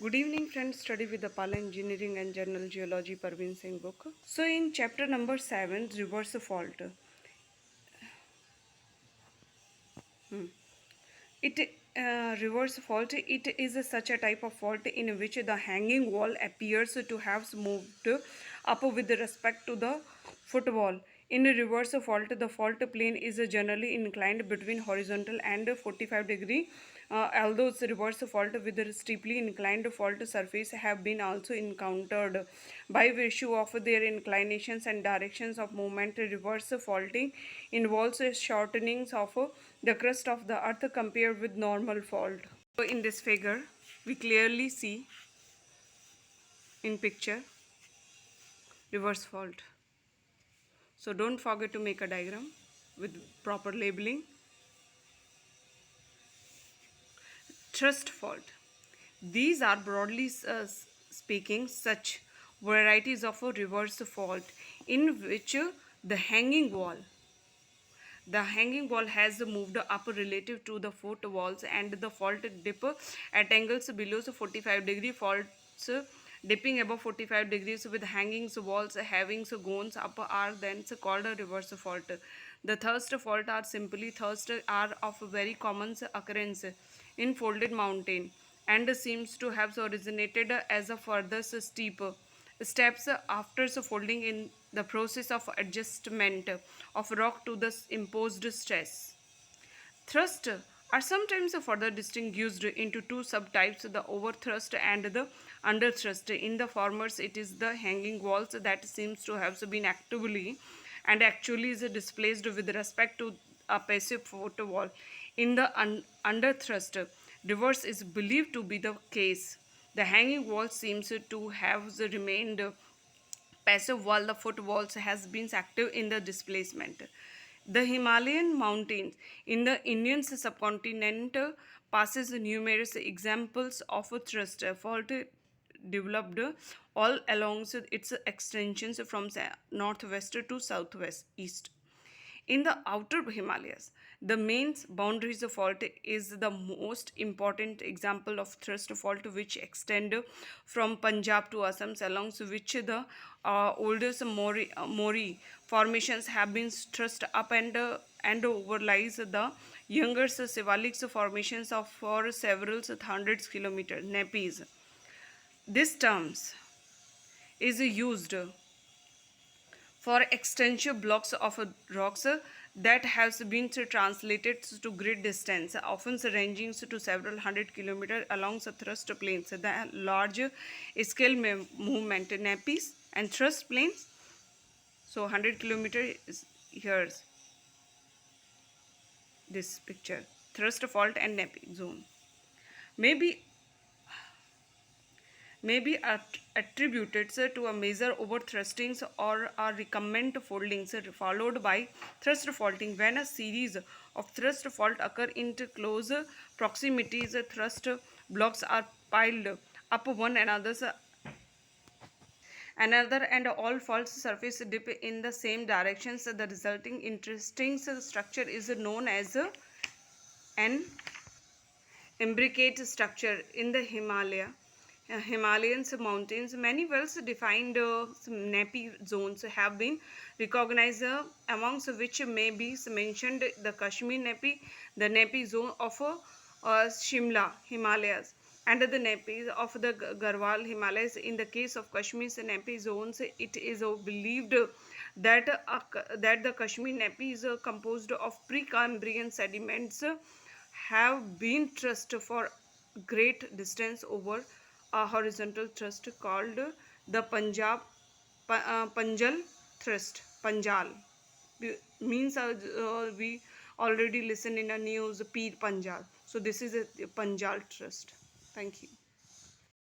Good evening friends, study with the Pala Engineering and General Geology Parvin Singh book. So in chapter number 7, reverse fault. It reverse fault, it is such a type of fault in which the hanging wall appears to have moved up with respect to the footwall. In a reverse fault, the fault plane is generally inclined between horizontal and 45-degree. Although reverse fault with a steeply inclined fault surface have been also encountered. By virtue of their inclinations and directions of movement, reverse faulting involves a shortening of the crust of the earth compared with normal fault. So in this figure, we clearly see in picture reverse fault. So don't forget to make a diagram with proper labeling. Thrust fault. These are broadly speaking such varieties of a reverse fault in which the hanging wall has moved up relative to the foot walls and the fault dip at angles below 45-degree. Faults dipping above 45 degrees with hanging walls having gone up are then called a reverse fault. The thrust fault are simply thrust are of very common occurrence in folded mountain and seems to have originated as a further steep steps after folding in the process of adjustment of rock to the imposed stress. Thrust are sometimes further distinguished into two subtypes, the overthrust and the underthrust. In the former, it is the hanging walls that seems to have been actively and actually is displaced with respect to a passive foot wall. In the underthrust, reverse is believed to be the case. The hanging wall seems to have remained passive while the foot walls has been active in the displacement. The Himalayan mountains in the Indian subcontinent passes numerous examples of a thrust fault developed all along its extensions from northwest to southwest east. In the outer Himalayas, the main boundaries fault is the most important example of thrust fault, which extend from Punjab to Assam, along which the oldest Mori formations have been thrust up and overlies the younger Sivalik formations of for several hundreds kilometers. Nappies. This term is used for extensive blocks of rocks that has been translated to great distance, often ranging to several hundred kilometers along the thrust planes. The large scale movement, nappies and thrust planes. So 100 kilometers is here. This picture, thrust fault and nappy zone, maybe be attributed to a major overthrustings or a recombinant foldings followed by thrust faulting. When a series of thrust fault occur in close proximities, thrust blocks are piled up one another and all fault surface dip in the same directions. The resulting interesting structure is known as an imbricate structure. In the Himalayan mountains, many well-defined nappy zones have been recognized, amongst which may be mentioned the Kashmir nappy, the nappy zone of Shimla Himalayas, and the nappies of the Garhwal Himalayas. In the case of Kashmir's nappy zones, it is believed that the Kashmir nappy is composed of Precambrian sediments have been thrust for great distance over a horizontal thrust called the Panjal thrust. Panjal means we already listen in a news Peer Panjal. So this is a Panjal thrust. Thank you.